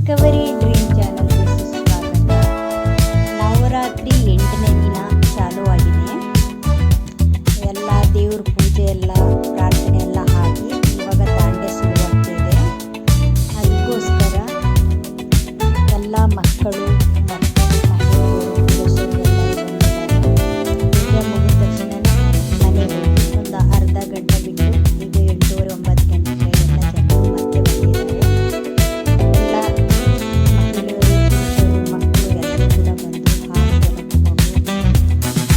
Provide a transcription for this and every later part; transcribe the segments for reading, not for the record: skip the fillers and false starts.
Discovery dream ಚಾನಲ್ಗೆ ಸುಸ್ವಾಗತ. ನವರಾತ್ರಿ 8ನೇ ದಿನ ಚಾಲೂ ಆಗಿದೆ. ಎಲ್ಲ ದೇವ್ರ ಪೂಜೆ ಎಲ್ಲ ಪ್ರಾರ್ಥನೆ ಎಲ್ಲ ಆಗಿ ಇವಾಗ ದಾಂಡೆ ಶುರುವಾಗ್ತಿದೆ. ಅದಕ್ಕೋಸ್ಕರ ಎಲ್ಲ ಮಕ್ಕಳು ಮತ್ತು ಪೂಜೆ ಮುಗಿದ ತಕ್ಷಣ ಮನೆಗೆ ಒಂದು ಅರ್ಧ ಗಂಟೆ ಬಿಟ್ಟು ಈಗ 8:30 9 ಗಂಟೆ ಎಲ್ಲ ಜನರು ಮತ್ತೆ ಬಂದಿದ್ದಾರೆ. ಎಲ್ಲ ಮಹಿಳೆಯರು ಪುರುಷರು ಮಕ್ಕಳು ಎಲ್ಲರೂ ಕೂಡ ಬಂದು ಹಾಲು ತಗೊಂಡು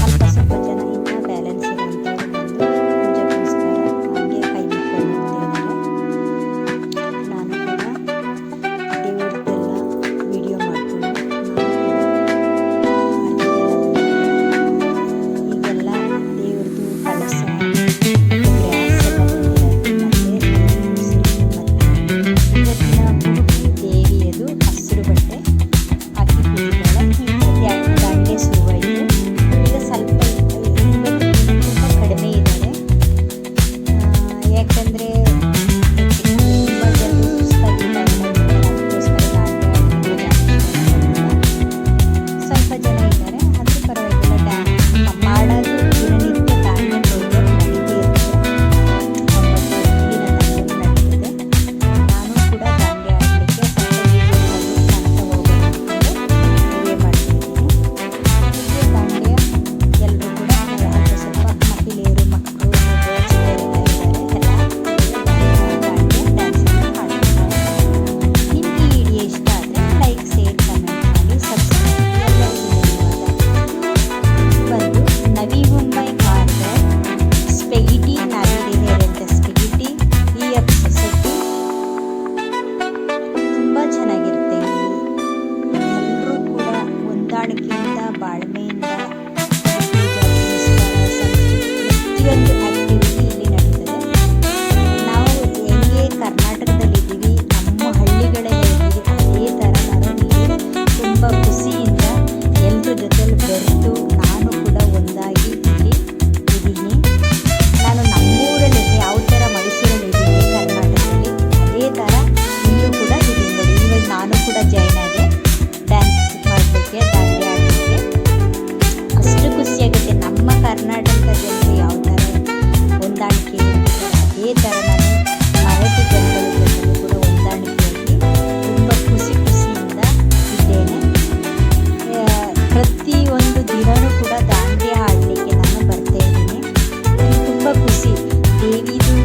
ಅಲ್ಪ ಸ್ವಲ್ಪ ಜನ ಇನ್ನು ಬ್ಯಾಲೆನ್ಸ್ ಇರೋಂಥವ್ರು ಬಂದು ಪೂಜೆಗೋಸ್ಕರ ಹಾಗೆ ಕೈ ಮುಕ್ಕೊಂಡು ಹೋಗ್ತಾ ಇದ್ದಾರೆ. ನಾನು ಕೂಡ ದೇವ್ರದ್ದೆಲ್ಲ ವಿಡಿಯೋ ಮಾಡಿಕೊಂಡು ಈಗೆಲ್ಲ ದೇವ್ರದ್ದು ಕಳಸ ಗ್ಯಾಸ್ ಎಲ್ಲ ಬಂದಿರೋದು ಮತ್ತು ಇವತ್ತಿನ ಮುಡುಪಿ ದೇವಿಯದು ಹಸಿರು ಬಟ್ಟೆ ಹಾಕಿ ಕೂತಿದ್ದಾಳೆ. ಈಗ ದಾಂಡೆ ಶುರುವಾಯಿತು. ಈಗ ಸ್ವಲ್ಪ ಇವತ್ತು ತುಂಬ ಕಡಿಮೆ ಇದ್ದಾರೆ. ಯಾಕಂದರೆ ತುಂಬ ಜನರು ಸುಸ್ತಾಗಿದ್ದಾರೆ. ಅದಕ್ಕೋಸ್ಕರ ದಾಂಡೆ ಸ್ವಲ್ಪ ಜನ ಇದ್ದಾರೆ. ಆದರೂ ಪರವಾಗಿಲ್ಲ. ಮಾಡೋದು ದಿನನಿತ್ಯ ದಾಂಡೆ ಪ್ರೋಗ್ರಾಮ್ ನಡೀತಾ ಇರುತ್ತೆ. 9 ನಡೀತದೆ. ನಾನು ಕೂಡ ದಾಂಡೆ ಆಡಲಿಕ್ಕೆ ಸ್ವಲ್ಪ ವೀಡಿಯೋಗಳಲ್ಲಿ ಕಾಣ್ತಾ ಹೋಗೋಣ ಅಂದ್ಕೊಂಡು ಮಾಡ್ತಿದ್ದೀನಿ. ಹೀಗೆ ದಾಂಡೆ ಎಲ್ಲರೂ ಕೂಡ ಅಲ್ಪ ಸ್ವಲ್ಪ ಮಹಿಳೆಯರು ಮಕ್ಕಳು ಚಿಕ್ಕವರೆಲ್ಲ ಇದ್ದಾರೆ. ಎಲ್ಲ ದಾಂಡೆ ಡ್ಯಾನ್ಸನ್ನು ಮಾಡ್ತಿದ್ದಾರೆ. ನಿಮಗೆ ಈ ವಿಡಿಯೋ ಇಷ್ಟ ಆದರೆ ಲೈಕ್ ಶೇರ್ ಕಮೆಂಟ್ ಮಾಡಿ ಸಬ್ಸ್ಕ್ರೈಬ್ ಎಲ್ಲರಿಗೂ ಧನ್ಯವಾದ. ಬಂದು ನವಿ ಮುಂಬೈ ಕಾರ್ಗರ್ ಸ್ಪೆಗಿಟಿ ನಾವಿಡಿದೆ ಸ್ಪೆಗಿಟಿ EF ಸೊಸೈಟಿ ತುಂಬ ಚೆನ್ನಾಗಿರುತ್ತೆ. ಎಲ್ಲರೂ ಕೂಡ ಹೊಂದಾಣಿಕೆಯಿಂದ ಬಾಳ್ಮೆಯಿಂದ ಪೂಜಾ ಪುನಸ್ಕಾರ ಪ್ರತಿಯೊಂದು ಆ್ಯಕ್ಟಿವಿಟಿ ಇಲ್ಲಿ ನಡೀತದೆ. ನಾವು ಹೆಂಗೆ ಕರ್ನಾಟಕದಲ್ಲಿದ್ದೀವಿ, ನಮ್ಮ ಹಳ್ಳಿಗಳಲ್ಲಿ ಇದ್ದೀವಿ, ಅದೇ ಥರ ನಾನು ಇಲ್ಲಿ ತುಂಬ ಖುಷಿಯಿಂದ ಎಲ್ಲರ ಜೊತೆಲಿ ಬೆರೆತು ನಾನು ಕೂಡ ಒಂದಾಗಿ ಇಲ್ಲಿ ಇದ್ದೀನಿ. ನಾನು ನಮ್ಮೂರಲ್ಲಿ ಯಾವ ಥರ ಮೈಸೂರಲ್ಲಿ ಇದ್ದೀನಿ ಕರ್ನಾಟಕದಲ್ಲಿ ಅದೇ ಥರ ಇಲ್ಲೂ ಕೂಡ ಇದ್ದೀನಿ ನೋಡಿ. ಇವಾಗ ನಾನು ಕೂಡ ಜಾಯ್ನ್ ಆದೆ ಡ್ಯಾನ್ಸ್ ಮಾಡಲಿಕ್ಕೆ, ದಾಂಡೆ ಆಡಲಿಕ್ಕೆ. ಅಷ್ಟು ಖುಷಿಯಾಗುತ್ತೆ. ನಮ್ಮ ಕರ್ನಾಟಕದ ಜನರು ಯಾವ ಥರ ಹೊಂದಾಣಿಕೆ ಇರ್ತಾರೆ ಅದೇ ಥರ ನಾನು ಮರಾಠಿ ಜನಗಳ ಜೊತೆಗೂ ಕೂಡ ಹೊಂದಾಣಿಕೆಯಾಗಿ ತುಂಬ ಖುಷಿಯಿಂದ ಇದ್ದೇನೆ. ಪ್ರತಿಯೊಂದು ದಿನವೂ ಕೂಡ ದಾಂಡೆ ಆಡಲಿಕ್ಕೆ ನಾನು ಬರ್ತಾ ಇದ್ದೀನಿ. ತುಂಬ ಖುಷಿ. ದೇವಿದು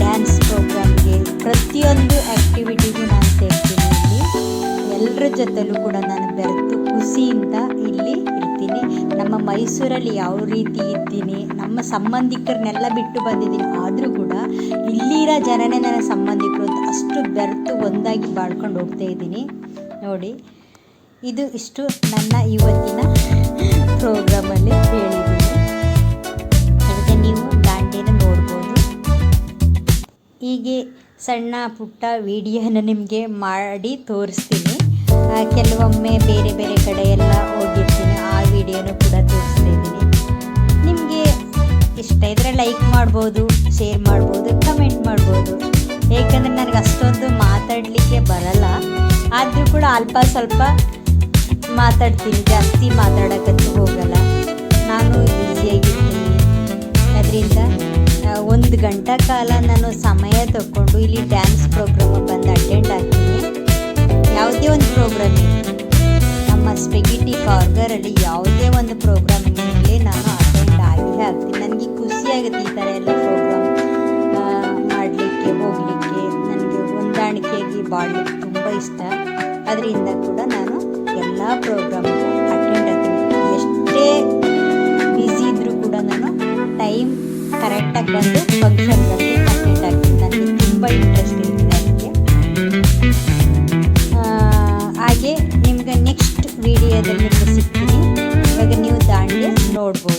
ಡ್ಯಾನ್ಸ್ ಪ್ರೋಗ್ರಾಮ್ಗೆ ಪ್ರತಿಯೊಂದು ಆ್ಯಕ್ಟಿವಿಟಿಗೂ ನಾನು ಸೇರ್ತೀನಿ. ಇಲ್ಲಿ ಎಲ್ಲರ ಜೊತೆಲೂ ಕೂಡ ನಾನು ಬೆರೆತು ಖುಷಿಯಿಂದ ಇಲ್ಲಿ ಇರ್ತೀನಿ. ನಮ್ಮ ಮೈಸೂರಲ್ಲಿ ಯಾವ ರೀತಿ ಇದ್ದೀನಿ, ನಮ್ಮ ಸಂಬಂಧಿಕರನ್ನೆಲ್ಲ ಬಿಟ್ಟು ಬಂದಿದ್ದೀನಿ. ಆದರೂ ಕೂಡ ಇಲ್ಲಿರೋ ಜನನೇ ನನ್ನ ಸಂಬಂಧಿಕರು ಅಂತ ಅಷ್ಟು ಬೆರೆತು ಒಂದಾಗಿ ಬಾಳ್ಕೊಂಡು ಹೋಗ್ತಾ ಇದ್ದೀನಿ ನೋಡಿ. ಇದು ಇಷ್ಟು ನನ್ನ ಇವತ್ತಿನ ಪ್ರೋಗ್ರಾಮಲ್ಲಿ ಹೇಳಿದ್ದೀನಿ. ಈಗ ನೀವು ದಾಂಡೆನ ನೋಡ್ಬೋದು. ಹೀಗೆ ಸಣ್ಣ ಪುಟ್ಟ ವಿಡಿಯೋನ ನಿಮಗೆ ಮಾಡಿ ತೋರಿಸ್ತೀನಿ. ಕೆಲವೊಮ್ಮೆ ಬೇರೆ ಬೇರೆ ಕಡೆ ಎಲ್ಲ ಹೋಗಿರ್ತೀನಿ, ಆ ವಿಡಿಯೋನು ಕೂಡ ತೋರಿಸ್ತಾ ಇದ್ದೀನಿ. ನಿಮಗೆ ಇಷ್ಟ ಇದ್ದರೆ ಲೈಕ್ ಮಾಡ್ಬೋದು, ಶೇರ್ ಮಾಡ್ಬೋದು, ಕಮೆಂಟ್ ಮಾಡ್ಬೋದು. ಏಕೆಂದರೆ ನನಗೆ ಅಷ್ಟೊಂದು ಮಾತಾಡಲಿಕ್ಕೆ ಬರಲ್ಲ. ಆದರೂ ಕೂಡ ಅಲ್ಪ ಸ್ವಲ್ಪ ಮಾತಾಡ್ತೀನಿ, ಜಾಸ್ತಿ ಮಾತಾಡೋಕ್ಕಂತೂ ಹೋಗಲ್ಲ. ನಾನು ಬ್ಯುಸಿಯಾಗಿರ್ತೀನಿ. ಅದರಿಂದ 1 ಗಂಟೆ ಕಾಲ ನಾನು ಸಮಯ ತಗೊಂಡು ಇಲ್ಲಿ ಡ್ಯಾನ್ಸ್ ಪ್ರೋಗ್ರಾಮ್ ಬಂದು ಅಟೆಂಡ್ ಆಗ್ತೀನಿ. ಯಾವುದೇ ಒಂದು ಪ್ರೋಗ್ರಾಮ್ ಇರಲಿ, ನಮ್ಮ ಸ್ಪೆಗಿಟಿ ಕಾರ್ಗರಲ್ಲಿ ಯಾವುದೇ ಒಂದು ಪ್ರೋಗ್ರಾಮ್ ಇರಲಿ ನಾನು ಅಟೆಂಡ್ ಆಗ್ತೀನಿ. ನನಗೆ ಖುಷಿಯಾಗುತ್ತೆ ಈ ಥರ ಎಲ್ಲ ಪ್ರೋಗ್ರಾಮ್ ಮಾಡಲಿಕ್ಕೆ ಹೋಗಲಿಕ್ಕೆ. ನನಗೆ ಹೊಂದಾಣಿಕೆಯಾಗಿ ಬಾಳಲಿಕ್ಕೆ ತುಂಬ ಇಷ್ಟ. ಅದರಿಂದ ಕೂಡ ನಾನು ಎಲ್ಲ ಪ್ರೋಗ್ರಾಮ್ಗೂ ಅಟೆಂಡ್ ಆಗ್ತೀನಿ. ಎಷ್ಟೇ ಬ್ಯುಸಿ ಇದ್ದರೂ ಕೂಡ ನಾನು ಟೈಮ್ ಕರೆಕ್ಟಾಗಿ ಬಂದು ಫಂಕ್ಷನ್ಗಳಲ್ಲಿ ಅಟೆಂಡ್ ಆಗ್ತೀನಿ. ನನಗೆ ತುಂಬ ಇಂಟ್ರೆಸ್ಟ್ ಇರುತ್ತೆ ಅದಕ್ಕೆ. ಹಾಗೆ ನಿಮ್ಗೆ ನೆಕ್ಸ್ಟ್ ವಿಡಿಯೋದಲ್ಲಿ ನಿಮಗೆ ಸಿಗ್ತೀನಿ. ಇವಾಗ ನೀವು ದಾಂಡೆ ನೋಡ್ಬೋದು.